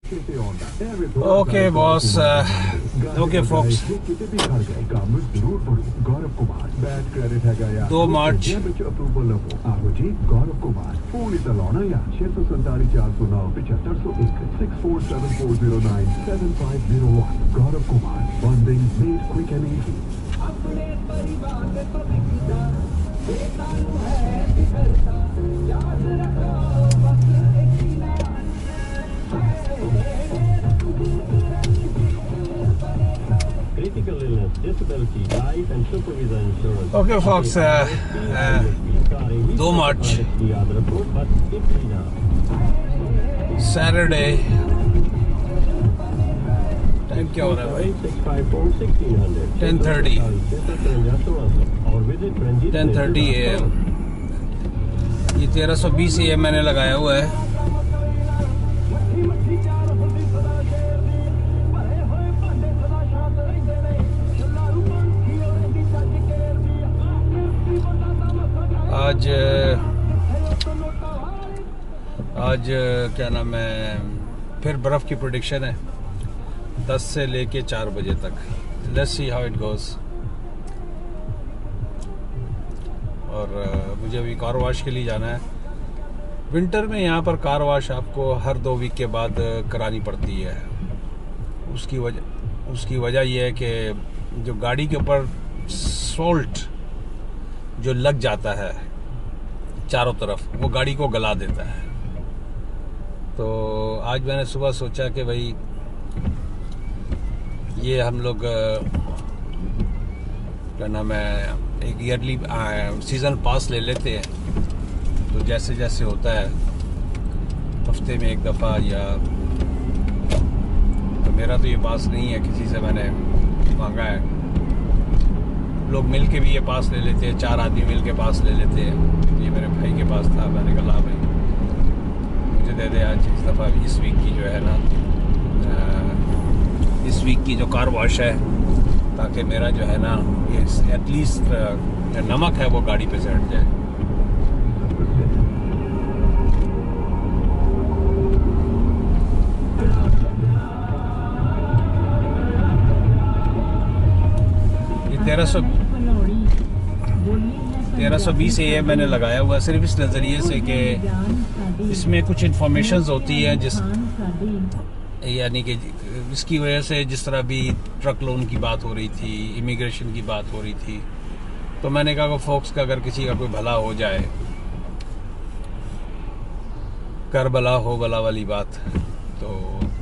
Okay, boss. Okay, folks. 2 March Critical illness, disability, life and supervision insurance. Okay, folks. 2 March Saturday. Time क्या हो रहा है भाई? 10:30 AM. ये 1320 AM मैंने लगाया हुआ है. आज क्या नाम है, फिर बर्फ़ की प्रेडिक्शन है 10 से लेके 4 बजे तक. Let's see how it goes. और मुझे अभी कार वॉश के लिए जाना है. विंटर में यहाँ पर कार वॉश आपको हर 2 वीक के बाद करानी पड़ती है. उसकी वजह यह है कि जो गाड़ी के ऊपर सॉल्ट जो लग जाता है चारों तरफ, वो गाड़ी को गला देता है. तो आज मैंने सुबह सोचा कि भाई ये हम लोग क्या नाम है, एक ईयरली सीज़न पास ले लेते हैं. तो जैसे जैसे होता है हफ्ते में एक दफ़ा, या तो मेरा तो ये पास नहीं है, किसी से मैंने मांगा है. लोग मिल के भी ये पास ले लेते हैं, 4 आदमी मिल के पास ले लेते हैं. ये मेरे भाई के पास था. मैंने कहा ला भाई मुझे दे दे आज इस दफ़ा, इस वीक की जो है ना, इस वीक की जो कार वॉश है, ताकि मेरा जो है ना ये एटलीस्ट नमक है वो गाड़ी पे से हट जाए. ये 1320 AM मैंने लगाया हुआ सिर्फ इस नज़रिए से कि इसमें कुछ इन्फॉर्मेशंस होती हैं जिस यानी कि इसकी वजह से, जिस तरह भी ट्रक लोन की बात हो रही थी, इमिग्रेशन की बात हो रही थी, तो मैंने कहा कि फोक्स का अगर किसी का कोई भला हो जाए, कर भला हो भला वाली बात. तो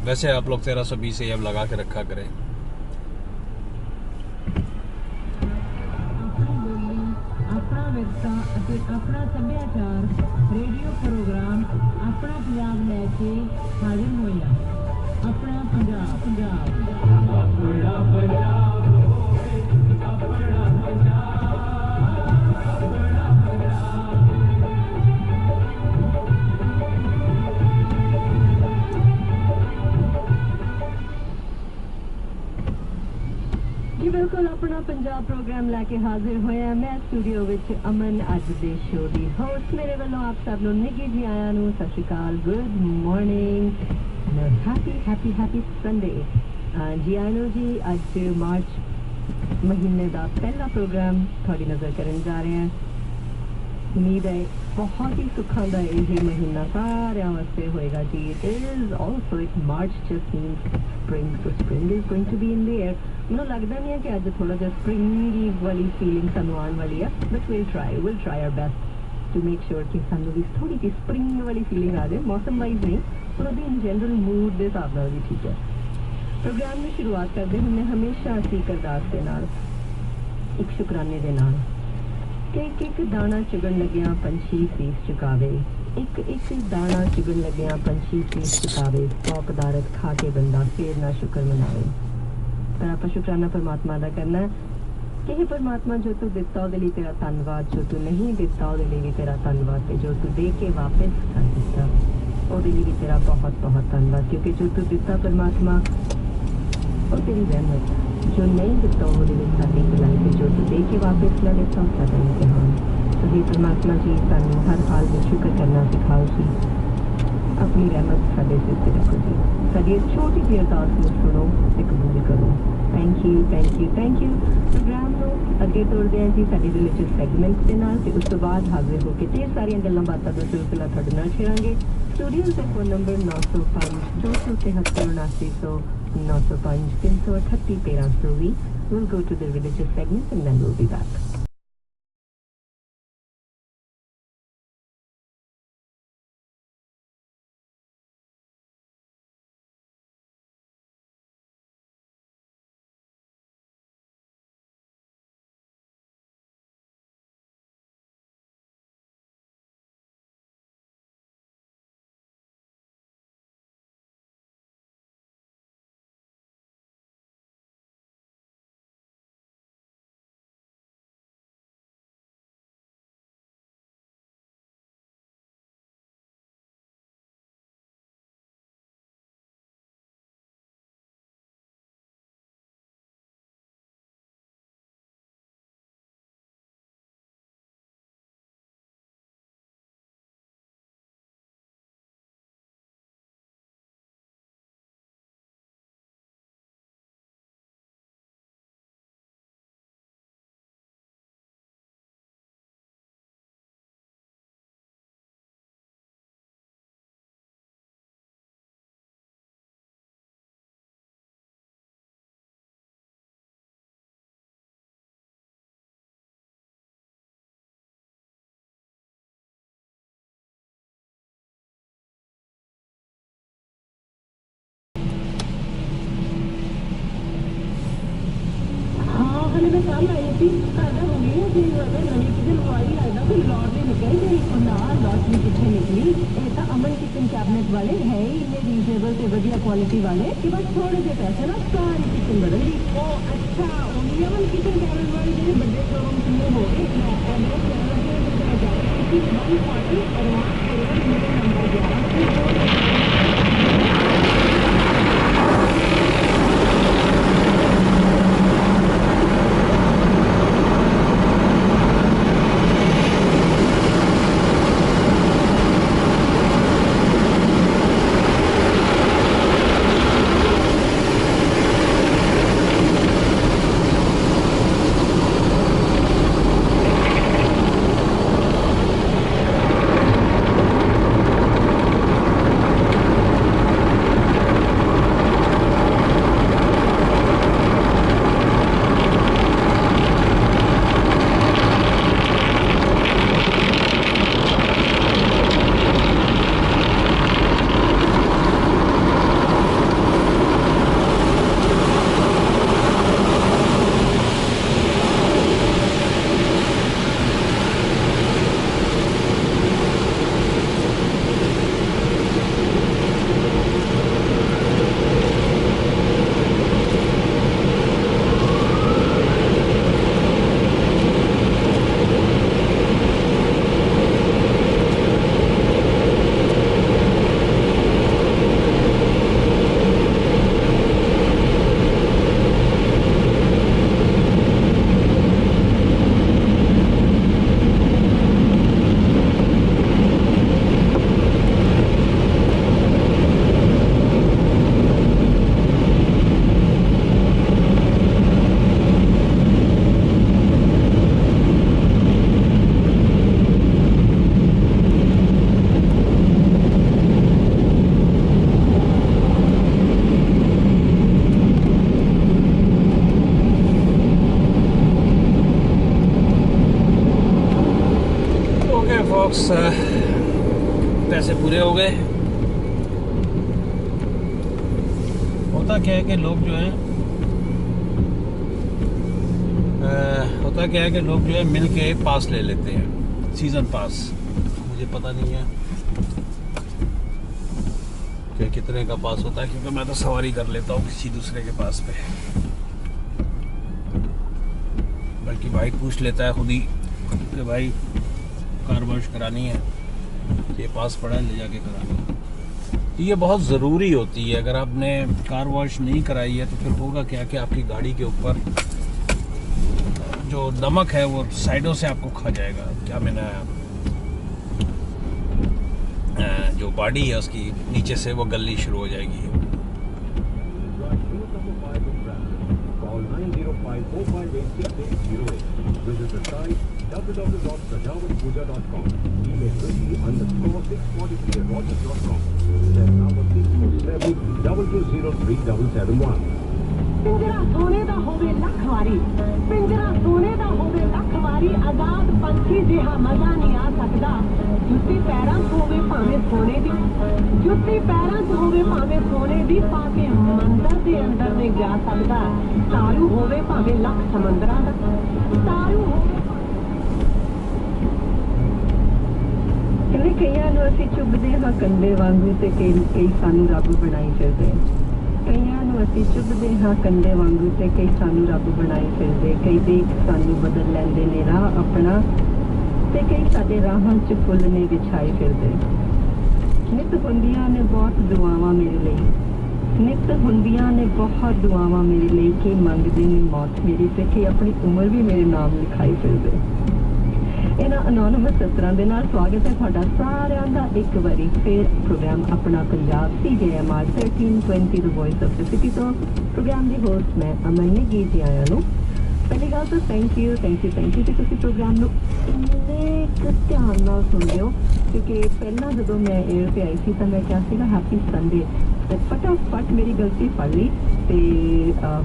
वैसे आप लोग 1320 AM लगा के रखा करें. अपना सभ्याचार रेडियो प्रोग्राम अपना पंजाब लैके हाजिर होया. अपना पंजाब जी बिल्कुल अपना पंजाब प्रोग्राम लैके हाजिर होया. मैं स्टूडियो विच अमन, अज दे शो दी होस्ट. मेरे वालों आप सब नूं निੱਘੀ जी आया नूं सत श्री अकाल, good morning and happy Sunday. जी आया नूं जी. अज मार्च महीने का पहला प्रोग्राम थोड़ी नज़र करन जा रहे हैं. उम्मीद है बहुत ही सुखा का यही महीना सारे वास्ते होएगा जी. It is also it March just means spring, so spring is going to be in the air. ਮੈਨੂੰ ਲੱਗਦਾ ਨਹੀਂ ਹੈ ਕਿ ਅੱਜ ਥੋੜਾ ਜਿਹਾ ਸਪ੍ਰਿੰਗੀ ਵਾਲੀ ਫੀਲਿੰਗ ਸਾਨੂੰ ਆਉਣ ਵਾਲੀ ਹੈ, but will try our best to make sure ਕਿ ਸਾਨੂੰ ਵੀ ਥੋੜੀ ਜਿਹੀ ਸਪ੍ਰਿੰਗ ਵਾਲੀ ਫੀਲਿੰਗ ਆ ਜਾਏ. ਮੌਸਮ ਵਾਈਜ਼ ਨਹੀਂ, ਪਰ ਉਹਦੀ ਇਨ ਜਨਰਲ ਮੂਡ ਦੇ ਹਿਸਾਬ ਨਾਲ ਵੀ ਠੀਕ ਹੈ. ਪ੍ਰੋਗਰਾਮ ਦੀ ਸ਼ੁਰੂਆਤ ਕਰਦੇ ਹੁੰਦੇ ਹਮੇਸ਼ਾ ਅਸੀਂ ਇੱਕ ਅਰਦਾਸ ਦੇ ਨਾਲ, ਇੱਕ ਸ਼ੁਕਰਾਨੇ ਦੇ ਨਾਲ ਕਿ ਇੱਕ ਦਾਣਾ ਚੁਗਣ ਲੱਗਿਆ ਪੰਛੀ ਸੀਸ ਝੁਕਾਵੇ. ਇੱਕ ਦਾਣਾ ਚੁਗਣ ਲੱਗਿਆ ਪੰਛੀ ਸੀਸ ਝੁਕਾਵੇ. 100 ਪਦਾਰਥ ਖਾ ਕੇ ਬੰਦਾ ਫੇਰ ਨਾ ਸ਼ੁਕਰ ਮਨਾਵੇ. पर आप शुक्राना परमात्मा का करना है कि हे परमात्मा जो तू दिता ਉਹਦੇ ਲਈ तेरा धन्यवाद, जो तू नहीं दिता ਉਹਦੇ ਲਈ भी तेरा धन्यवाद, ਤੇ जो तू दे के वापस कर दिता ਉਹਦੇ ਲਈ भी तेरा बहुत बहुत धन्यवाद. क्योंकि जो तू दिता परमात्मा ਉਹ तेरी रहमत, जो नहीं दिता ਉਹਦੇ ਲਈ साडी भलाई, ਤੇ जो तू दे के वापस ना दिता ਉਹ साਡਾ इम्तिहान. तो हे परमात्मा जी सानू हर हाल में शुक्र करना सिखाओ सी. अपनी रहमत साडे सिर ते रखो जी। साडी छोटी जी अरदास नूं सुनो ते कबूल करो। Thank you thank you thank you. Programme नूं अगे तोड़दे हैं जी साडी रिलीजियस सैगमेंट दे नाल ते उस तो बाद हाजिर होके ढेर सारियां गल्लां बातां दा सिलसिला तुहाडे नाल छेड़ांगे। Studio they phone number 905 273 7900 905 338 1320। We'll go to the religious segment and then we'll be back. मैंने मैं कल आई थी साढ़ा हो गई है जी नवी किचन मोबाइल लगता फिर लॉट नहीं निकली मेरी ना लॉट भी कितने निकली ये तो अमन किचन कैबिनेट वाले है ही इन्ने रीजनेबल से बढ़िया क्वालिटी वाले कि बस थोड़े से पैसे ना सारी किचन बदल दी। ओ अच्छा ओनली अमन किचन कैबिनेट वाले जो बड़े शोरूम शुरू हो गए मैं एड्रेस नंबर 11 बॉक्स पैसे पूरे हो गए। होता क्या है कि लोग जो है मिल के पास ले लेते हैं, सीजन पास। मुझे पता नहीं है कि कितने का पास होता है, क्योंकि मैं तो सवारी कर लेता हूँ किसी दूसरे के पास पे, बल्कि भाई पूछ लेता है खुद ही कि भाई कार वॉश करानी है, ये पास पड़ा है, ले जाके करा लो। ये बहुत ज़रूरी होती है। अगर आपने कार वॉश नहीं कराई है तो फिर होगा क्या कि आपकी गाड़ी के ऊपर जो नमक है वो साइडों से आपको खा जाएगा। क्या मैंने जो बॉडी है उसकी नीचे से वो गलनी शुरू हो जाएगी। Call 90545868808. Visit the site www.sajawatpuja.com. Email Rishi_643@rogers.com. Then number 64722037771. ਪਿੰਜਰਾ ਸੋਨੇ ਦਾ ਹੋਵੇ ਲੱਖ ਵਾਰੀ, ਪਿੰਜਰਾ ਸੋਨੇ ਦਾ ਹੋਵੇ ਲੱਖ ਵਾਰੀ, ਆਜ਼ਾਦ ਪੰਛੀ ਜਿਹਾ ਮਜ਼ਾ ਨਹੀਂ ਆ ਸਕਦਾ। ਜੁੱਤੀ ਪੈਰਾਂ 'ਚ ਹੋਵੇ ਭਾਵੇਂ ਸੋਨੇ ਦੀ, ਜੁੱਤੀ ਪੈਰਾਂ 'ਚ ਹੋਵੇ ਭਾਵੇਂ ਸੋਨੇ ਦੀ, ਪਾ ਕੇ ਮੰਦਰ ਦੇ ਅੰਦਰ ਨਹੀਂ ਜਾ ਸਕਦਾ। ਤਾਰੂ ਹੋਵੇ ਭਾਵੇਂ ਲੱਖ ਸਮੁੰਦਰਾਂ ਦਾ, ਤਾਰੂ ਹੋਵੇ ਕਹਿੰਦੇ ਕਈਆਂ ਨੂੰ ਅਸੀਂ ਚੁੱਭਦੇ ਹਾਂ ਕੰਡੇ ਵਾਂਗੂ ਤੇ ਕਈ ਸਾਨੂੰ ਰੱਬ ਬਣਾਈ ਫਿਰਦੇ। ਕਈਆਂ ਨੂੰ ਅਸੀਂ ਚੁੱਭਦੇ ਹਾਂ ਕੰਡੇ ਵਾਂਗੂ ਤੇ ਕਈ ਸਾਨੂੰ ਰੱਬ ਬਣਾਈ ਫਿਰਦੇ। ਕਈ ਦੇਖ ਸਾਨੂੰ ਬਦਲ ਲੈਂਦੇ ਨੇ ਰਾਹ ਆਪਣਾ ਤੇ ਕਈ ਸਾਡੇ ਰਾਹਾਂ 'ਚ ਫੁੱਲ ਨੇ ਵਿਛਾਏ ਫਿਰਦੇ। ਨਿੱਤ ਹੁੰਦੀਆਂ ਨੇ ਬਹੁਤ ਦੁਆਵਾਂ ਮੇਰੇ ਲਈ, ਨਿੱਤ ਹੁੰਦੀਆਂ ਨੇ ਬਹੁਤ ਦੁਆਵਾਂ ਮੇਰੇ ਲਈ। ਕਿ ਮੰਗਦੇ ਨੇ ਮੌਤ ਮੇਰੀ ਤੇ ਕਿ ਆਪਣੀ ਉਮਰ ਵੀ ਮੇਰੇ ਨਾਮ ਲਿਖਾਈ ਫਿਰਦੇ। ਇਹਨਾਂ ਅਨੋਨਿਮਸ ਸਤਰਾਂ ਦੇ ਨਾਲ ਸਵਾਗਤ ਹੈ ਤੁਹਾਡਾ ਸਾਰਿਆਂ ਦਾ ਇੱਕ ਵਾਰੀ ਫਿਰ ਪ੍ਰੋਗਰਾਮ ਆਪਣਾ Punjab CJMR 1320 the voice of the city ਤੋਂ। ਪ੍ਰੋਗਰਾਮ ਦੀ ਹੋਸਟ ਮੈਂ ਅਮਨ ਨਿੱਗੀ ਜੀ ਆਇਆਂ ਨੂੰ ਪਹਿਲੀ ਗੱਲ ਤਾਂ ਥੈਂਕ ਯੂ ਕਿ ਤੁਸੀਂ ਪ੍ਰੋਗਰਾਮ ਨੂੰ ਇੰਨੇ ਕੁ ਧਿਆਨ ਨਾਲ ਸੁਣਦੇ ਹੋ। ਕਿਉਂਕਿ ਪਹਿਲਾਂ ਜਦੋਂ ਮੈਂ 에ਅਰ 'ਤੇ ਆਈ ਸੀ ਤਾਂ ਮੈਂ ਕਿਹਾ ਸੀਗਾ ਹੈਪੀ ਸੰਡੇ ਤੇ ਫਟਾਫਟ ਮੇਰੀ ਗਲਤੀ ਫੜ ਲਈ ਤੇ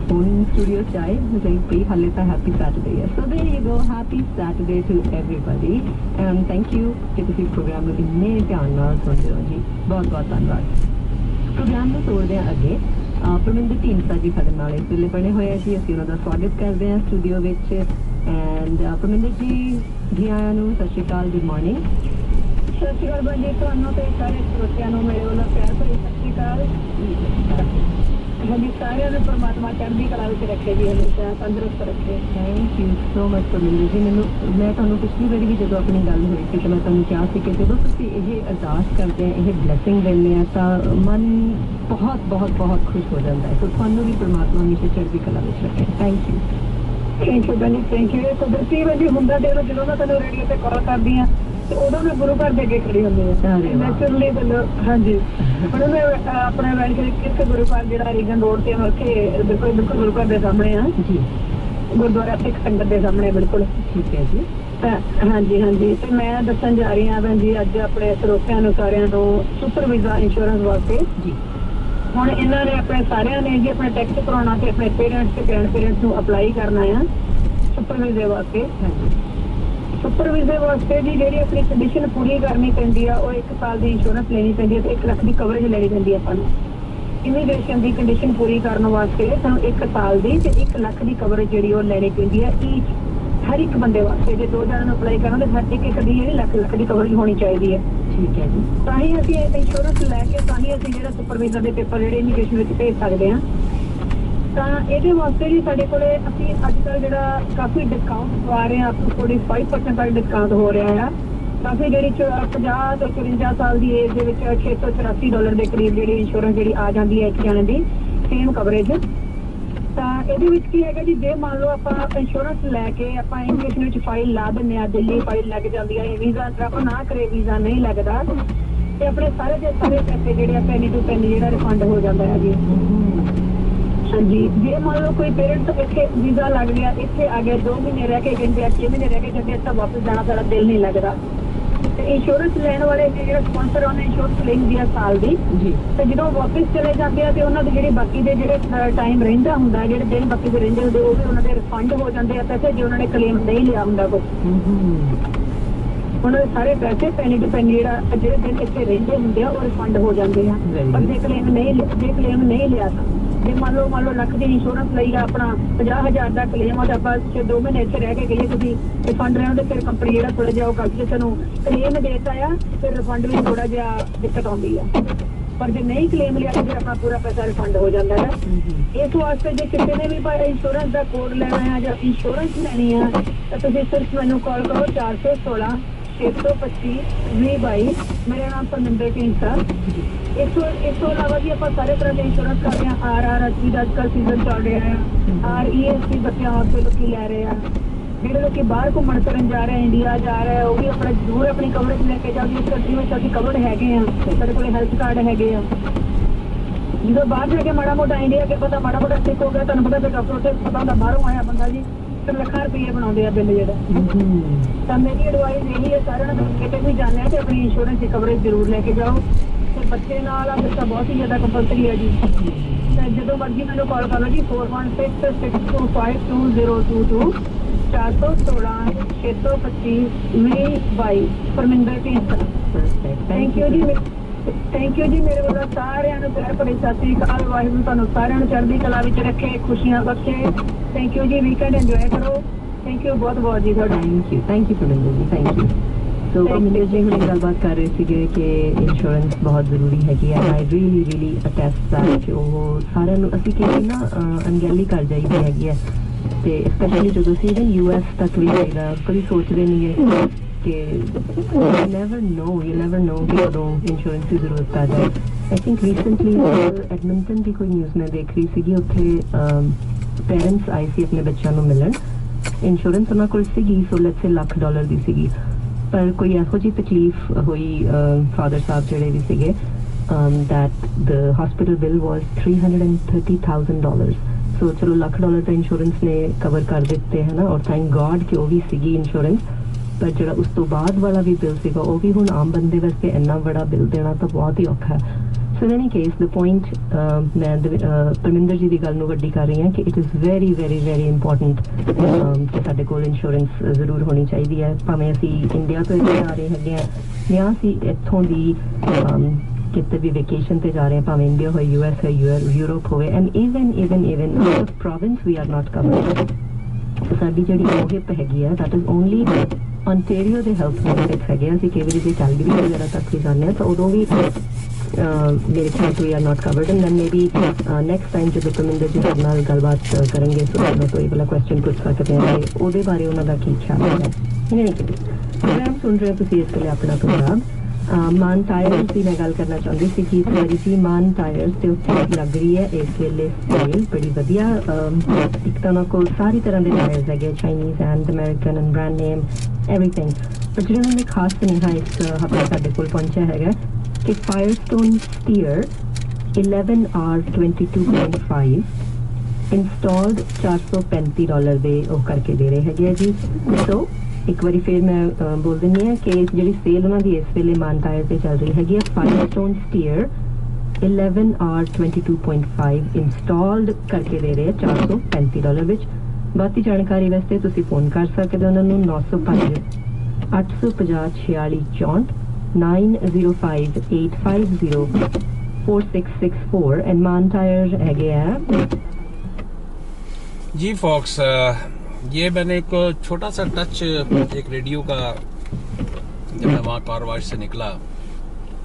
ਫੋਨ ਸਟੂਡੀਓ 'ਚ ਆਏ ਨਹੀਂ ਪਈ ਹਾਲੇ ਤਾਂ ਹੈਪੀ ਸੈਟਰਡੇ ਹੈ। So there you go, happy Saturday to everybody and thank you ਕਿ ਤੁਸੀਂ ਪ੍ਰੋਗਰਾਮ ਨੂੰ ਇੰਨੇ ਧਿਆਨ ਨਾਲ ਸੁਣਦੇ ਹੋ ਜੀ। ਬਹੁਤ ਬਹੁਤ ਧੰਨਵਾਦ। ਪ੍ਰੋਗਰਾਮ ਨੂੰ ਤੋੜਦੇ ਹਾਂ ਅੱਗੇ। ਪਰਮਿੰਦਰ ਢੀਂਡਸਾ ਜੀ ਸਾਡੇ ਨਾਲ ਇਸ ਵੇਲੇ ਬਣੇ ਹੋਏ ਆ ਜੀ। ਅਸੀਂ ਉਹਨਾਂ ਦਾ ਸਵਾਗਤ ਕਰਦੇ ਹਾਂ ਸਟੂਡੀਓ ਵਿੱਚ। ਐਂਡ ਪਰਮਿੰਦਰ ਜੀ ਆਇਆਂ ਨੂੰ ਸਤਿ ਸ਼੍ਰੀ ਅਕਾਲ, ਗੁੱਡ ਮਾਰਨਿੰਗ। ਸਤਿ ਸ਼੍ਰੀ ਅਕਾਲ ਬਾਜੀ, ਤੁਹਾਨੂੰ ਤੇ ਸਾਰੇ ਸਰੋਤਿਆਂ ਨੂੰ ਮੇਰੇ ਵੱਲੋਂ ਪਿਆਰ ਭਰੀ ਸਤਿ ਸ਼੍ਰੀ ਅਕਾਲ। ਹਾਂਜੀ, ਸਾਰਿਆਂ ਨੂੰ ਪਰਮਾਤਮਾ ਚੜ੍ਹਦੀ ਕਲਾ ਵਿੱਚ ਰੱਖੇ ਜੀ, ਹਮੇਸ਼ਾ ਤੰਦਰੁਸਤ ਰੱਖੇ। Thank you so much Parminder ji. ਮੈਂ ਤੁਹਾਨੂੰ ਪਿਛਲੀ ਵਾਰੀ ਵੀ ਜਦੋਂ ਆਪਣੀ ਗੱਲ ਹੋਈ ਸੀ ਤੇ ਮੈਂ ਤੁਹਾਨੂੰ ਕਿਹਾ ਸੀ ਕਿ ਜਦੋਂ ਤੁਸੀਂ ਇਹ ਅਰਦਾਸ ਕਰਦੇ ਆ, ਇਹ ਬਲੈਸਿੰਗ ਦਿੰਦੇ ਆ ਤਾਂ ਮਨ ਬਹੁਤ ਬਹੁਤ ਬਹੁਤ ਖੁਸ਼ ਹੋ ਜਾਂਦਾ ਹੈ। ਸੋ ਤੁਹਾਨੂੰ ਵੀ ਪਰਮਾਤਮਾ ਹਮੇਸ਼ਾ ਚੜ੍ਹਦੀ ਕਲਾ ਵਿੱਚ ਰੱਖੇ। ਥੈਂਕ ਯੂ ਬਾਜੀ, ਥੈਂਕ ਯੂ। ਕੁਦਰਤੀ ਵਜੇ ਹੁੰਦਾ ਜਦੋਂ ਮੈਂ ਤੁਹਾਨੂੰ ਰੇਡੀਓ ਤੇ ਕਾਲ ਕਰਦੀ ਹਾਂ ਤੇ ਉਦੋਂ ਮੈਂ ਗੁਰੂ ਘਰ ਦੇ ਅੱਗੇ ਖੜੀ ਹੁੰਦੀ ਹਾਂ ਨੈਚੁਰਲੀ। ਹਾਂਜੀ, ਹੁਣ ਮੈਂ ਆਪਣਾ ਵੈਲ ਕਿਸੇ ਗੁਰੂ ਘਰ ਜਿਹੜਾ ਰੀਜਨ ਰੋਡ ਤੇ ਉੱਥੇ ਬਿਲਕੁਲ ਗੁਰੂ ਘਰ ਦੇ ਸਾਹਮਣੇ ਆ ਜੀ, ਗੁਰਦੁਆਰਾ ਸਿੱਖ ਸੰਗਤ ਦੇ ਸਾਹਮਣੇ ਬਿਲਕੁਲ। ਠੀਕ ਹੈ ਜੀ। ਹਾਂਜੀ ਤੇ ਮੈਂ ਦੱਸਣ ਜਾ ਰਹੀ ਹਾਂ ਭੈਣ ਜੀ ਅੱਜ ਆਪਣੇ ਸਰੋਤਿਆਂ ਨੂੰ ਸਾਰਿਆਂ ਨੂੰ ਸੁਪਰ ਵੀਜ਼ਾ ਇੰਸ਼ੋਰੈਂਸ ਵਾਸਤੇ ਜੀ। ਹੁਣ ਇਹਨਾਂ ਨੇ ਆਪਣੇ ਸਾਰਿਆਂ ਨੇ ਜੀ ਆਪਣਾ ਟੈਕਸ ਕਰਾਉਣਾ ਤੇ ਆਪਣੇ ਪੇਰੈਂਟਸ ਤੇ ਗ੍ਰੈਂਡ ਪੇਰੈਂਟਸ ਨੂੰ ਅਪਲਾਈ ਕਰਨਾ ਆ ਸੁਪਰ ਵੀਜ਼ੇ ਵਾਸਤੇ। ਸੁਪਰ ਵੀਜ਼ੇ ਵਾਸਤੇ ਜੀ ਜਿਹੜੀ ਆਪਣੀ ਕੰਡੀਸ਼ਨ ਪੂਰੀ ਕਰਨੀ ਪੈਂਦੀ ਆ ਉਹ 1 ਸਾਲ ਦੀ ਇੰਸ਼ੋਰੈਂਸ ਲੈਣੀ ਪੈਂਦੀ ਹੈ ਤੇ 1 ਲੱਖ ਦੀ ਕਵਰੇਜ ਲੈਣੀ ਪੈਂਦੀ ਆਪਾਂ ਨੂੰ। ਇਮੀਗ੍ਰੇਸ਼ਨ ਦੀ ਕੰਡੀਸ਼ਨ ਪੂਰੀ ਕਰਨ ਵਾਸਤੇ ਸਾਨੂੰ 1 ਸਾਲ ਦੀ ਤੇ 1 ਲੱਖ ਦੀ ਕਵਰੇਜ ਜਿਹੜੀ ਉਹ ਲੈਣੀ ਪੈਂਦੀ ਹੈ ਹਰ ਇੱਕ ਬੰਦੇ ਵਾਸਤੇ। ਜੇ 2 ਜਣਾਂ ਨੂੰ ਅਪਲਾਈ ਕਰਾਂਗੇ ਤਾਂ ਇੱਕ ਦੀ ਜਿਹੜੀ ਲੱਖ ਦੀ ਕਵਰੇਜ ਹੋਣੀ ਚਾਹੀਦੀ ਹੈ। ਠੀਕ ਹੈ ਜੀ। ਤਾਂ ਹੀ ਅਸੀਂ ਇੰਸ਼ੋਰੈਂਸ ਲੈ ਕੇ ਤਾਂ ਹੀ ਅਸੀਂ ਜਿਹੜਾ ਸੁਪਰ ਵੀਜ਼ਾ ਦੇ ਪੇਪਰ ਜਿਹੜੇ ਇਮੀਗ੍ਰੇਸ਼ਨ ਵਿੱਚ ਭੇਜ ਸਕਦੇ ਹਾਂ। ਤਾਂ ਇਹਦੇ ਵਾਸਤੇ ਜੀ ਸਾਡੇ ਕੋਲੇ ਅਸੀਂ ਅੱਜ ਕੱਲ੍ਹ ਜਿਹੜਾ ਕਾਫੀ ਡਿਸਕਾਊਂਟ ਪਵਾ ਰਹੇ ਹਾਂ, 45% ਤੱਕ ਡਿਸਕਾਊਂਟ ਹੋ ਰਿਹਾ ਆ। ਕਾਫੀ ਜਿਹੜੀ 50 ਤੋਂ 54 ਸਾਲ ਦੀ ਏਜ ਦੇ ਵਿੱਚ $684 ਦੇ ਕਰੀਬ ਜਿਹੜੀ ਇੰਸ਼ੋਰੈਂਸ ਜਿਹੜੀ ਆ ਜਾਂਦੀ ਹੈ ਇੱਕ ਜਣੇ ਦੀ ਸੇਮ ਕਵਰੇਜ। ਤਾਂ ਇਹਦੇ ਵਿੱਚ ਕੀ ਹੈਗਾ ਜੀ, ਜੇ ਮੰਨ ਲਓ ਆਪਾਂ ਇੰਸ਼ੋਰੈਂਸ ਲੈ ਕੇ ਆਪਾਂ ਇਮੀਗ੍ਰੇਸ਼ਨ ਵਿੱਚ ਫਾਈਲ ਲਾ ਦਿੰਦੇ ਹਾਂ, ਦਿੱਲੀ ਫਾਈਲ ਲੱਗ ਜਾਂਦੀ ਹੈ, ਵੀਜ਼ਾ ਆਪਾਂ ਨਾ ਕਰੇ ਵੀਜ਼ਾ ਨਹੀਂ ਲੱਗਦਾ ਤੇ ਆਪਣੇ ਸਾਰੇ ਦੇ ਸਾਰੇ ਪੈਸੇ ਜਿਹੜੇ ਆ ਪੈਨੀ ਟੂ ਪੈਨੀ ਜਿਹੜਾ ਰਿਫੰਡ ਹੋ ਜਾਂਦਾ ਹੈ ਜੀ। ਹਾਂਜੀ, ਜੇ ਮੰਨ ਲਓ ਕੋਈ ਪੇਰੈਂਟਸ ਇੱਥੇ ਵੀਜ਼ਾ ਲੱਗ ਗਿਆ, ਇੱਥੇ ਆ ਗਿਆ, 2 ਮਹੀਨੇ ਰਹਿ ਕੇ ਜਾਂਦੇ ਆ, 6 ਮਹੀਨੇ ਰਹਿ ਕੇ ਜਾਂਦੇ ਆ ਤਾਂ ਵਾਪਸ ਜਾਣਾ ਸਾਡਾ ਦਿਲ ਨਹੀਂ ਲੱਗਦਾ। ਤੇ ਇੰਸ਼ੋਰੈਂਸ ਲੈਣ ਵਾਲੇ ਜਿਹੜਾ ਸਪਾਂਸਰ ਉਹਨੇ ਇੰਸ਼ੋਰੈਂਸ ਲਈ ਹੁੰਦੀ ਆ ਸਾਲ ਦੀ ਜੀ। ਤੇ ਜਦੋਂ ਵਾਪਸ ਚਲੇ ਜਾਂਦੇ ਆ ਤੇ ਉਹਨਾਂ ਦੇ ਜਿਹੜੇ ਬਾਕੀ ਦੇ ਜਿਹੜੇ ਟਾਈਮ ਰਹਿੰਦਾ ਹੁੰਦਾ, ਜਿਹੜੇ ਦਿਨ ਬਾਕੀ ਦੇ ਰਹਿੰਦੇ ਹੁੰਦੇ ਉਹ ਵੀ ਉਹਨਾਂ ਦੇ ਰਿਫੰਡ ਹੋ ਜਾਂਦੇ ਆ ਪੈਸੇ, ਜੇ ਉਹਨਾਂ ਨੇ ਕਲੇਮ ਨਹੀਂ ਲਿਆ ਹੁੰਦਾ ਕੁਝ। ਉਹਨਾਂ ਦੇ ਸਾਰੇ ਪੈਸੇ ਪੈਨੀ ਟੂ ਪੈਨੀ ਜਿਹੜਾ ਜਿਹੜੇ ਦਿਨ ਇੱਥੇ ਰਹਿੰਦੇ ਹੁੰਦੇ ਆ ਉਹ ਰਿਫੰਡ ਹੋ ਜਾਂਦੇ ਆ। ਪਰ ਜੇ ਕਲੇਮ ਨਹੀਂ ਲਿਆ ਤਾਂ ਜੇ ਮੰਨ ਲਓ ਲੱਖ ਦੀ ਇੰਸ਼ੋਰੈਂਸ ਲਈ ਆਪਣਾ 50,000 ਦਾ ਕਲੇਮ ਆ ਤਾਂ ਆਪਾਂ 2 ਮਹੀਨੇ ਇੱਥੇ ਰਹਿ ਕੇ ਗਏ ਤੁਸੀਂ ਰਿਫੰਡ ਰਹਿਣ ਦੇ ਫਿਰ ਕੰਪਨੀ ਜਿਹੜਾ ਥੋੜਾ ਜਿਹਾ ਉਹ ਕਰਕੇ ਤੁਹਾਨੂੰ ਕਲੇਮ ਦੇਤਾ ਆ, ਫਿਰ ਰਿਫੰਡ ਵੀ ਥੋੜਾ ਜਿਹਾ ਦਿੱਕਤ ਆਉਂਦੀ ਆ। ਪਰ ਜੇ ਨਹੀਂ ਕਲੇਮ ਲਿਆ ਤਾਂ ਫਿਰ ਆਪਣਾ ਪੂਰਾ ਪੈਸਾ ਰਿਫੰਡ ਹੋ ਜਾਂਦਾ ਹੈ। ਇਸ ਵਾਸਤੇ ਜੇ ਕਿਸੇ ਨੇ ਵੀ ਭਾਈ ਇੰਸ਼ੋਰੈਂਸ ਦਾ ਕੋਡ ਲੈਣਾ ਹੈ ਜਾਂ ਇੰਸ਼ੋਰੈਂਸ ਲੈਣੀ ਆ ਤਾਂ ਤੁਸੀਂ ਸਿਰਫ ਮੈਨੂੰ ਕਾਲ ਕਰੋ 416 625 2022। ਮੇਰਾ ਨਾਮ ਪਰਮਿੰਦਰ ਢੀਂਡਸਾ। ਇਸ ਤੋਂ ਇਲਾਵਾ ਵੀ ਆਪਾਂ ਸਾਰੇ ਤਰ੍ਹਾਂ ਦੇ ਇੰਸ਼ੋਰੈਂਸ ਕਰਦੇ ਹਾਂ। RRSP ਦਾ ਅੱਜ ਕੱਲ੍ਹ ਸੀਜ਼ਨ ਚੱਲ ਰਿਹਾ ਹੈ। RESP ਬੱਚਿਆਂ ਵਾਸਤੇ ਲੋਕੀ ਲੈ ਰਹੇ ਆ। ਜਿਹੜੇ ਲੋਕੀ ਬਾਹਰ ਘੁੰਮਣ ਫਿਰਨ ਜਾ ਰਹੇ, ਇੰਡੀਆ ਜਾ ਰਹੇ, ਉਹ ਵੀ ਆਪਣਾ ਜ਼ਰੂਰ ਆਪਣੀ ਕਵਰੇਜ ਲੈ ਕੇ ਜਾਓ। ਜਿਸ ਕੰਟਰੀ ਵਿੱਚ ਅਸੀਂ ਕਵਰਡ ਹੈਗੇ ਆ, ਸਾਡੇ ਕੋਲ ਹੈਲਥ ਕਾਰਡ ਹੈਗੇ ਆ। ਜਦੋਂ ਬਾਹਰ ਜਾ ਕੇ ਮਾੜਾ ਮੋਟਾ ਇੰਡੀਆ ਕੇ ਪਤਾ ਮਾੜਾ ਮੋਟਾ ਸਿੱਖ ਹੋ ਗਿਆ, ਤੁਹਾਨੂੰ ਪਤਾ ਤੇ ਡਾਕਟਰ ਤੇ ਪਤਾ ਹੁੰਦਾ ਬਾਹਰੋਂ ਆਇਆ ਬੰਦਾ ਜੀ, ਫਿਰ ਲੱਖਾਂ ਰੁਪਏ ਬਣਾਉਂਦੇ ਆ ਬਿੱਲ ਜਿਹੜਾ। ਤਾਂ ਮੇਰੀ ਐਡਵਾਈਸ ਇਹੀ ਹੈ ਸਾਰਿਆਂ ਨੂੰ, ਕਿਤੇ ਵੀ ਜਾਂਦੇ ਆ ਤੇ ਆਪਣੀ ਇੰਸ਼ੋਰੈਂਸ ਦੀ ਕਵਰੇਜ ਜ਼ਰੂਰ ਲੈ ਕੇ ਜਾਓ। ਤੇ ਬੱਚੇ ਨਾਲ ਆ ਫਿਰ ਤਾਂ ਬਹੁਤ ਹੀ ਜ਼ਿਆਦਾ ਕੰਪਲਸਰੀ ਹੈ ਜੀ। ਤੇ ਜਦੋਂ ਮਰਜ਼ੀ ਮੈਨੂੰ ਕਾਲ ਕਰ ਲਓ ਜੀ, 4166252022 416-625-2022 ਪਰਮਿੰਦਰ ਢੀਂਡਸਾ। ਥੈਂਕ ਯੂ ਜੀ, ਥੈਂਕ ਯੂ ਜੀ। ਮੇਰੇ ਵੱਲੋਂ ਸਾਰਿਆਂ ਨੂੰ ਪਿਆਰ ਭਰੀ ਸਤਿ ਸ੍ਰੀ ਅਕਾਲ। ਵਾਹਿਗੁਰੂ ਤੁਹਾਨੂੰ ਸਾਰਿਆਂ ਨੂੰ ਚੜ੍ਹਦੀ ਕਲਾ ਵਿੱਚ ਰੱਖੇ, ਖੁਸ਼ੀਆਂ ਬਖਸ਼ੇ। ਥੈਂਕ ਯੂ ਜੀ, ਵੀਕਐਂਡ ਇੰਜੋਏ ਕਰੋ। ਥੈਂਕ ਯੂ ਬਹੁਤ ਬਹੁਤ ਜੀ ਤੁਹਾਡਾ। Thank you Parminder ji, thank you. ਸੋ ਪਰਮਿੰਦਰ ਜੀ ਹੁਣੇ ਗੱਲਬਾਤ ਕਰ ਰਹੇ ਸੀਗੇ ਕਿ ਇੰਸ਼ੋਰੈਂਸ ਬਹੁਤ ਜ਼ਰੂਰੀ ਹੈਗੀ ਹੈ। ਆਈ ਰੀਲੀ ਅਟੈਸਟ ਦੈਟ ਕਿ ਉਹ ਸਾਰਿਆਂ ਨੂੰ ਅਸੀਂ ਕਿਤੇ ਨਾ ਅਣਗਹਿਲੀ ਕਰ ਜਾਈਦੀ ਹੈਗੀ ਹੈ। ਤੇ ਸਪੈਸ਼ਲੀ ਜਦੋਂ ਅਸੀਂ ਇਵਨ US ਤੱਕ ਵੀ ਜਾਈਦਾ, ਕਦੀ ਸੋਚਦੇ ਨਹੀਂ ਹੈ ਕਿ ਯੂ ਨੈਵਰ ਨੋ ਕਿ ਕਦੋਂ ਇੰਸ਼ੋਰੈਂਸ ਦੀ ਜ਼ਰੂਰਤ ਆ ਜਾਏ। ਆਈ ਥਿੰਕ ਰੀਸੈਂਟਲੀ ਐਡਮਿੰਟਨ ਦੀ ਕੋਈ ਨਿਊਜ਼ ਮੈਂ ਦੇਖ ਰਹੀ ਸੀਗੀ, ਉੱਥੇ ਪੇਰੈਂਟਸ ਆਏ ਸੀ ਆਪਣੇ ਬੱਚਿਆਂ ਨੂੰ ਮਿਲਣ। ਇੰਸ਼ੋਰੈਂਸ ਉਹਨਾਂ ਕੋਲ ਸੀਗੀ, ਸੋ ਲੈਟਸ ਸੇ $1,00,000 ਦੀ ਸੀਗੀ, ਪਰ ਕੋਈ ਇਹੋ ਜਿਹੀ ਤਕਲੀਫ ਹੋਈ ਫਾਦਰ ਸਾਹਿਬ ਜਿਹੜੇ ਵੀ ਸੀਗੇ, that the hospital bill was $330,000. ਸੋ ਚਲੋ $1,00,000 ਤਾਂ ਇੰਸ਼ੋਰੈਂਸ ਨੇ ਕਵਰ ਕਰ ਦਿੱਤੇ ਹੈ ਨਾ, ਔਰ ਥੈਂਕ ਗॉड ਕਿ ਉਹ ਵੀ ਸੀਗੀ ਇੰਸ਼ੋਰੈਂਸ। ਪਰ ਜਿਹੜਾ ਉਸ ਤੋਂ ਬਾਅਦ ਵਾਲਾ ਵੀ ਬਿੱਲ ਸੀਗਾ, ਉਹ ਵੀ ਹੁਣ ਆਮ ਬੰਦੇ ਵਾਸਤੇ ਇੰਨਾ ਬੜਾ ਬਿੱਲ ਦੇਣਾ ਤਾਂ ਬਹੁਤ ਹੀ ਔਖਾ ਹੈ। ਸੋ ਇਨ ਐਨੀ ਕੇਸ ਦ ਪੁਆਇੰਟ ਮੈਂ ਪਰਮਿੰਦਰ ਜੀ ਦੀ ਗੱਲ ਨੂੰ ਵੱਡੀ ਕਰ ਰਹੀ ਹਾਂ ਕਿ it is very very very important ਕਿ ਸਾਡੇ ਕੋਲ ਇੰਸ਼ੋਰੈਂਸ ਜ਼ਰੂਰ ਹੋਣੀ ਚਾਹੀਦੀ ਹੈ। ਭਾਵੇਂ ਅਸੀਂ ਇੰਡੀਆ ਤੋਂ ਇੱਥੇ ਆ ਰਹੇ ਹੈਗੇ ਹਾਂ ਜਾਂ ਅਸੀਂ ਇੱਥੋਂ ਦੀ ਕਿਤੇ ਵੀ ਵੈਕੇਸ਼ਨ ਤੇ ਜਾ ਰਹੇ ਹਾਂ, ਭਾਵੇਂ ਇੰਡੀਆ ਹੋਏ, US ਹੋਏ, ਯੂਰਪ ਹੋਵੇ, and even out of province we are not covered. ਸਾਡੀ ਜਿਹੜੀ OHIP ਹੈਗੀ ਹੈ, ਦੈਟ ਇਜ਼ ਓਨਲੀ ontario ਦੇ ਹੈਲਥ ਬੈਨੀਫਿਟਸ ਹੈਗੇ। ਅਸੀਂ ਕਈ ਵਾਰੀ ਜੇ ਕੈਲਗਰੀ ਵਗੈਰਾ ਤੱਕ ਵੀ ਜਾਂਦੇ ਹਾਂ ਤਾਂ ਉਦੋਂ ਵੀ ਮੇਰੇ ਖਿਆਲ ਤੋਂ we are not covered. And then maybe next time ਜਦੋਂ ਪਰਮਿੰਦਰ ਜੀ ਸਾਡੇ ਨਾਲ ਗੱਲਬਾਤ ਕਰਨਗੇ ਸੋ ਉਹਨਾਂ ਤੋਂ ਇਹ ਵਾਲਾ ਕੁਐਸਚਨ ਪੁੱਛ ਸਕਦੇ ਹਾਂ ਕਿ ਉਹਦੇ ਬਾਰੇ ਉਹਨਾਂ ਦਾ ਕੀ ਖਿਆਲ ਹੈ। ਪ੍ਰੋਗਰਾਮ ਸੁਣ ਰਹੇ ਹੋ ਤੁਸੀਂ ਇਸ ਵੇਲੇ ਆਪਣਾ ਪ੍ਰੋਗਰਾਮ ਮਾਨ ਟਾਇਰਸ ਦੀ ਮੈਂ ਗੱਲ ਕਰਨਾ ਚਾਹੁੰਦੀ ਸੀ ਕਿ ਇਸ ਵਾਰੀ ਜੀ ਮਾਨ ਟਾਇਰਸ ਤੇ ਉੱਥੇ ਲੱਗ ਰਹੀ ਹੈ ਇਸ ਵੇਲੇ ਸੇਲ ਬੜੀ ਵਧੀਆ। ਇੱਕ ਤਾਂ ਉਹਨਾਂ ਕੋਲ ਸਾਰੀ ਤਰ੍ਹਾਂ ਦੇ ਟਾਇਰਸ ਹੈਗੇ, Chinese and American and brand name everything. ਪਰ ਜਿਹੜਾ ਉਹਨਾਂ ਨੇ ਖਾਸ ਸੁਨੇਹਾ ਇਸ ਹਫ਼ਤੇ ਸਾਡੇ ਕੋਲ ਪਹੁੰਚਿਆ ਹੈਗਾ ਕਿ ਫਾਇਰਸਟੋਨ ਸਟੀਅਰ 11R22.5 ਇੰਸਟਾਲਡ $435 ਦੇ ਉਹ ਕਰਕੇ ਦੇ ਰਹੇ ਹੈਗੇ ਆ ਜੀ। ਸੋ ਇੱਕ ਵਾਰੀ ਫਿਰ ਮੈਂ ਬੋਲ ਦਿੰਦੀ ਹਾਂ ਕਿ ਜਿਹੜੀ ਸੇਲ ਉਹਨਾਂ ਦੀ ਇਸ ਵੇਲੇ ਮਾਨ ਟਾਇਰ ਤੇ ਚੱਲ ਰਹੀ ਹੈਗੀ ਹੈ, ਫਾਇਰਸਟੋਨ ਸਟੀਅਰ 11R22.5 ਇੰਸਟਾਲਡ ਕਰਕੇ ਦੇ ਰਹੇ $435 ਵਿੱਚ। ਬਾਕੀ ਜਾਣਕਾਰੀ ਵਾਸਤੇ ਤੁਸੀਂ ਫੋਨ ਕਰ ਸਕਦੇ ਹੋ ਉਹਨਾਂ ਨੂੰ 905-850-4664 905-850-4664 ਐਂਡ ਮਾਨ ਟਾਇਰ ਹੈਗੇ ਆ जी फॉक्स। ये मैंने एक छोटा सा टच एक रेडियो का, जब मैं वहाँ कार वॉश से निकला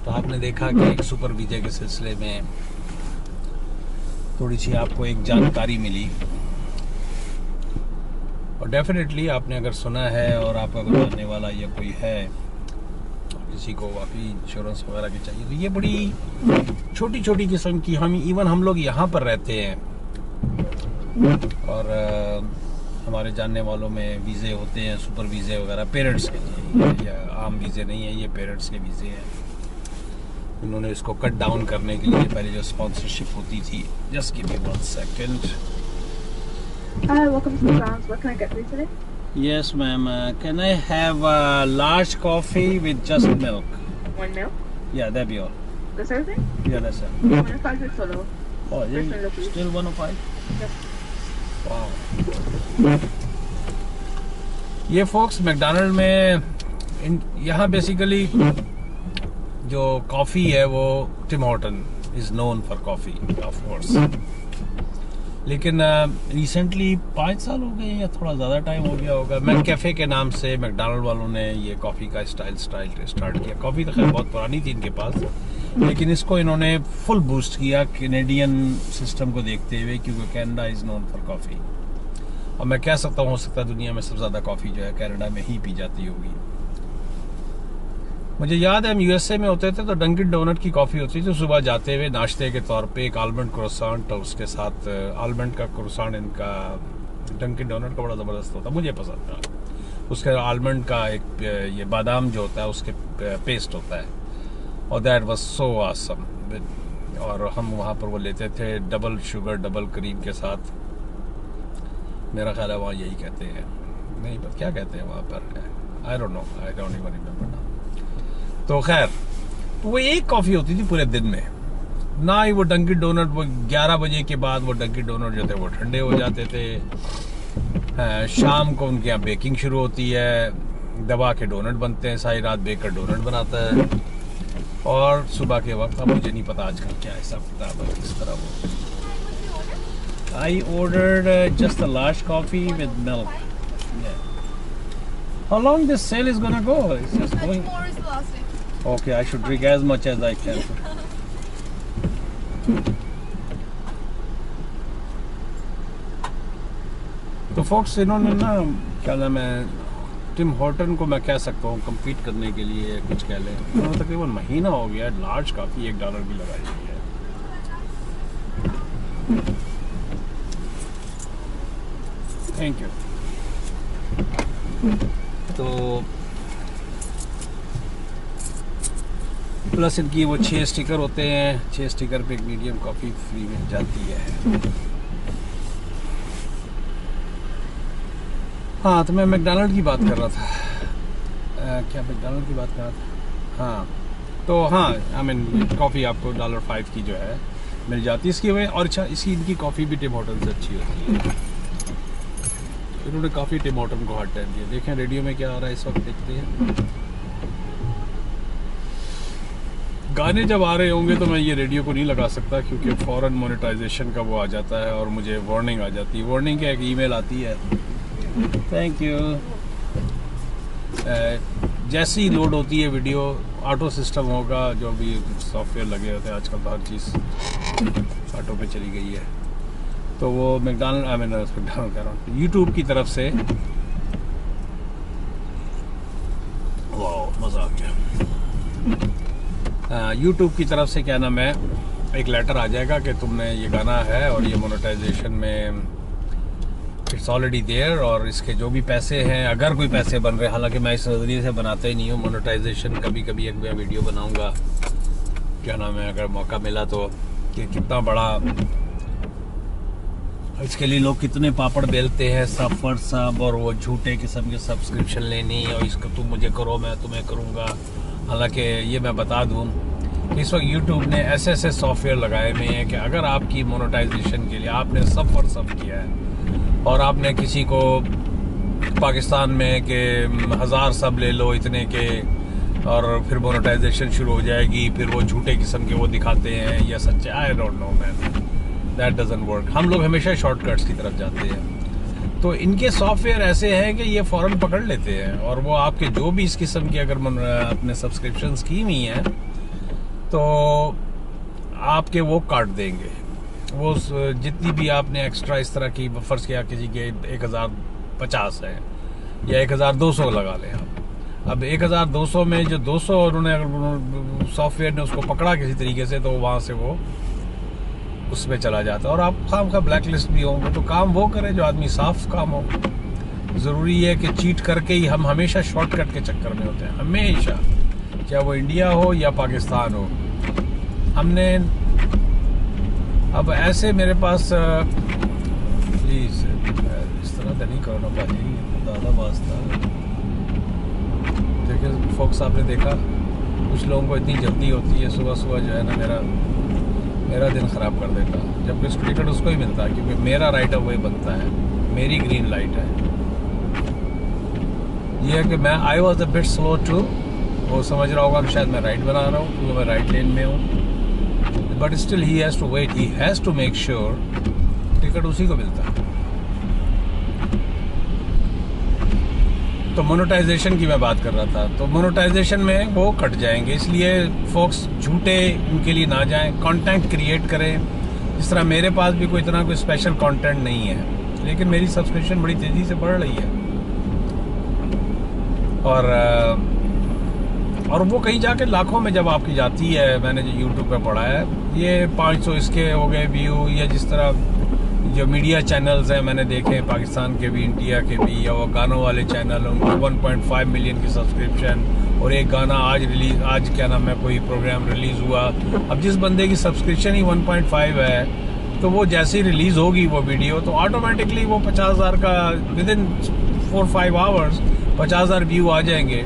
तो आपने देखा कि एक सुपर विजय के सिलसिले में थोड़ी सी आपको एक जानकारी मिली। और डेफिनेटली आपने अगर सुना है और आपका कोई जानने वाला या कोई है किसी को वाकई इंश्योरेंस वगैरह की चाहिए तो ये बड़ी छोटी छोटी किस्म की, हम लोग यहाँ पर रहते हैं और हमारे जानने वालों में वीज़े होते हैं, सुपर वीज़े वगैरह पेरेंट्स के लिए, या आम वीज़े नहीं है, ये पेरेंट्स के वीज़े हैं। उन्होंने इसको कट डाउन करने के लिए पहले जो स्पॉन्सरशिप होती थी, just give me 1 second। Welcome to McDonald's. What can I get for you today? Yes ma'am, can I have a large coffee with just milk? 1 milk? Yeah, that'd be all. That's everything? Yeah, that's it. 105 is solo. Oh, First one, please. still 105? Yep. Wow. ये folks McDonald में यहाँ basically जो coffee है वो Tim Horton is known for coffee of course, लेकिन recently 5 साल हो गए या थोड़ा ज़्यादा टाइम हो गया होगा, मैक कैफ़े के नाम से मैकडॉनल्ड वालों ने ये कॉफ़ी का स्टाइल स्टार्ट किया। कॉफ़ी तो खैर बहुत पुरानी थी इनके पास, लेकिन इसको इन्होंने फुल बूस्ट किया कैनेडियन सिस्टम को देखते हुए, क्योंकि Canada is known for coffee. और मैं कह सकता हूँ हो सकता है दुनिया में सबसे ज़्यादा कॉफ़ी जो है कनाडा में ही पी जाती होगी। मुझे याद है हम USA में होते थे तो डंकिन डोनट की कॉफ़ी होती थी, सुबह जाते हुए नाश्ते के तौर पे एक आलमंड क्रोसांट और उसके साथ आलमंड का क्रोसांट इनका डंकिन डोनट का बड़ा ज़बरदस्त होता है, मुझे पसंद था। उसके आलमंड का एक ये बादाम जो होता है उसके पेस्ट होता है, और दैट वाज सो ऑसम। और हम वहाँ पर वो लेते थे डबल शुगर डबल क्रीम के साथ। मेरा ख्याल है वहाँ यही कहते हैं, नहीं पता क्या कहते हैं वहाँ पर, I don't know, I don't even remember ना। तो खैर वो एक कॉफ़ी होती थी पूरे दिन में, ना ही वो डंकिन डोनट, वो 11 बजे के बाद वो डंकिन डोनट जो थे वो ठंडे हो जाते थे। शाम को उनके यहाँ बेकिंग शुरू होती है, दबा के डोनट बनते हैं, सारी रात बेकर डोनट बनाता है, और सुबह के वक्त अब मुझे नहीं पता आजकल क्या हिसाब किताब है किस तरह वो। I ordered just a large coffee with milk. How long this sale is gonna go? It's just going. More is the last day. Okay, I should drink as much as I can. तो focus इन्होंने ना क्या नाम है, Tim Horton को मैं कह सकता हूँ कम्पीट करने के लिए कुछ कह लें, उन्होंने तकरीबन महीना हो गया लार्ज काफ़ी $1 की लगाई हुई है। Thank you. तो प्लस इनकी वो 6 स्टिकर होते हैं, 6 स्टिकर पे एक मीडियम कॉफ़ी फ्री मिल जाती है। हाँ, तो मैं मैकडॉनल्ड की बात कर रहा था। क्या मैकडॉनल्ड की बात कर रहा था? हाँ, तो हाँ, आई मीन कॉफ़ी आपको $5 की जो है मिल जाती है इसकी वजह। और अच्छा, इसकी इनकी कॉफ़ी भी टिम हॉर्टन से अच्छी होती है। इन्होंने काफ़ी टिम हॉर्टन को हार्ड टाइम दिया। देखें रेडियो में क्या आ रहा है इस वक्त, देखते हैं। गाने जब आ रहे होंगे तो मैं ये रेडियो को नहीं लगा सकता, क्योंकि फ़ौरन मोनेटाइजेशन का वो आ जाता है और मुझे वार्निंग आ जाती है। वार्निंग क्या, एक ईमेल आती है, थैंक यू। जैसे ही लोड होती है वीडियो, ऑटो सिस्टम होगा, जो भी सॉफ्टवेयर लगे होते हैं आजकल तो हर चीज़ ऑटो पे चली गई है, तो वो मैकडॉनल्ड, आई मीन मैकडॉनल्ड कह रहा हूँ, यूट्यूब की तरफ से, वाह मज़ा आ गया, यूट्यूब की तरफ से क्या नाम है, एक लेटर आ जाएगा कि तुमने ये गाना है और ये मोनेटाइजेशन में इट्स ऑलरेडी देयर, और इसके जो भी पैसे हैं, अगर कोई पैसे बन रहे हैं, हालांकि मैं इस नज़रिए से बनाता ही नहीं हूँ मोनेटाइजेशन, कभी कभी एक मैं वीडियो बनाऊँगा, क्या नाम है, अगर मौका मिला तो, कि कितना बड़ा इसके लिए लोग कितने पापड़ बेलते हैं सब, और वो झूठे किस्म के सब्सक्रिप्शन लेनी, और इसको तुम मुझे करो मैं तुम्हें करूँगा। हालांकि ये मैं बता दूँ कि इस वक्त यूट्यूब ने ऐसे ऐसे सॉफ्टवेयर लगाए हुए हैं कि अगर आपकी मोनेटाइजेशन के लिए आपने सब किया है और आपने किसी को पाकिस्तान में के 1000 सब ले लो इतने के, और फिर मोनेटाइजेशन शुरू हो जाएगी, फिर वो झूठे किस्म के वो दिखाते हैं या सच्चे, I don't know man, that doesn't work. हम लोग हमेशा शॉर्टकट्स की तरफ जाते हैं। तो इनके सॉफ्टवेयर ऐसे हैं कि ये फ़ौरन पकड़ लेते हैं, और वो आपके जो भी इस किस्म की अगर अपने सब्सक्रिप्शंस की हुई हैं तो आपके वो काट देंगे। वो जितनी भी आपने एक्स्ट्रा इस तरह की, फ़र्ज़ किया किसी के 1050 है या 1200 लगा लें आप, अब 1200 में जो 200 उन्होंने अगर सॉफ्टवेयर ने उसको पकड़ा किसी तरीके से, तो वहाँ से वो उसमें चला जाता है, और आप काम का ब्लैक लिस्ट भी होंगे। तो काम वो करें जो आदमी साफ काम हो। ज़रूरी है कि चीट करके ही, हम हमेशा शॉर्टकट के चक्कर में होते हैं, हमेशा, चाहे वो इंडिया हो या पाकिस्तान हो। हमने अब ऐसे मेरे पास, प्लीज़ इस तरह तो नहीं करो ना भाजी, ज़्यादा वास्ता। देखिए फोक्स, आपने देखा कुछ लोगों को इतनी जल्दी होती है, सुबह सुबह जो है ना मेरा दिन ख़राब कर देता, जबकि उसको टिकट उसको ही मिलता है, क्योंकि मेरा राइट अवे बनता है, मेरी ग्रीन लाइट है। यह है कि मैं I was a bit slow too, वो समझ रहा होगा कि शायद मैं राइट बना रहा हूँ क्योंकि मैं राइट लेन में हूँ, but still he has to wait, he has to make sure ticket उसी को मिलता है। तो मोनेटाइजेशन की मैं बात कर रहा था, तो मोनेटाइजेशन में वो कट जाएंगे, इसलिए फोक्स झूठे उनके लिए ना जाएं, कंटेंट क्रिएट करें। जिस तरह मेरे पास भी कोई इतना कोई स्पेशल कंटेंट नहीं है, लेकिन मेरी सब्सक्रिप्शन बड़ी तेज़ी से बढ़ रही है, और वो कहीं जाके लाखों में जब आपकी जाती है, मैंने जो यूट्यूब पे पढ़ा है, ये 500 इसके हो गए व्यू, या जिस तरह जो मीडिया चैनल्स हैं मैंने देखे पाकिस्तान के भी, इंडिया के भी, या वो गानों वाले चैनल, उनके 1.5 मिलियन की सब्सक्रिप्शन, और एक गाना आज क्या नाम है, कोई प्रोग्राम रिलीज़ हुआ। अब जिस बंदे की सब्सक्रिप्शन ही 1.5 है, तो वो जैसे ही रिलीज़ होगी वो वीडियो, तो ऑटोमेटिकली वो 50,000 का विद इन 4-5 आवर्स 50,000 व्यू आ जाएंगे।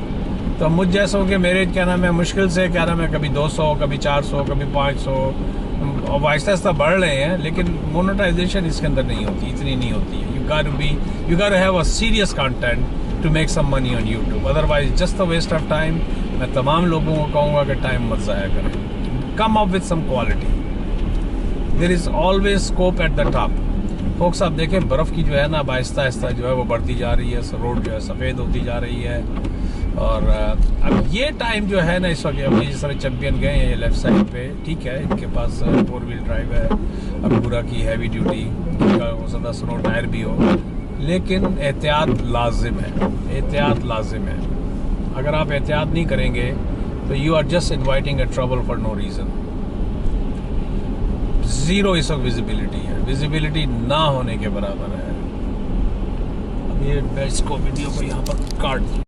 तो मुझ जैसों के मेरे क्या नाम है मुश्किल से क्या नाम है कभी 200, कभी 400, कभी 500, अब आहिस्ता आहिस्ता बढ़ रहे हैं, लेकिन मोनेटाइजेशन इसके अंदर नहीं होती, इतनी नहीं होती है। You got to have a serious content to make some money on YouTube, otherwise just a waste of time. मैं तमाम लोगों को कहूँगा कि टाइम मत ज़ाया करें, come up with some quality, there is always scope at the top. Folks आप देखें बर्फ़ की जो है ना आहिस्ता आहिस्ता जो है वो बढ़ती जा रही है, रोड जो है सफ़ेद होती जा रही है। और अब ये टाइम जो है ना इस वक्त, अब जिस तरह चैंपियन गए हैं ये लेफ्ट साइड पे, ठीक है, इनके पास 4 व्हील ड्राइव है, अब पूरा की हैवी ड्यूटी का हो सकता स्नो टायर भी हो, लेकिन एहतियात लाजिम है, एहतियात लाजिम है। अगर आप एहतियात नहीं करेंगे तो you are just inviting a trouble for no reason. Zero इस वक्त विजिबिलिटी है, विजिबिलिटी ना होने के बराबर है। अब ये मैं इसको वीडियो को यहाँ पर काट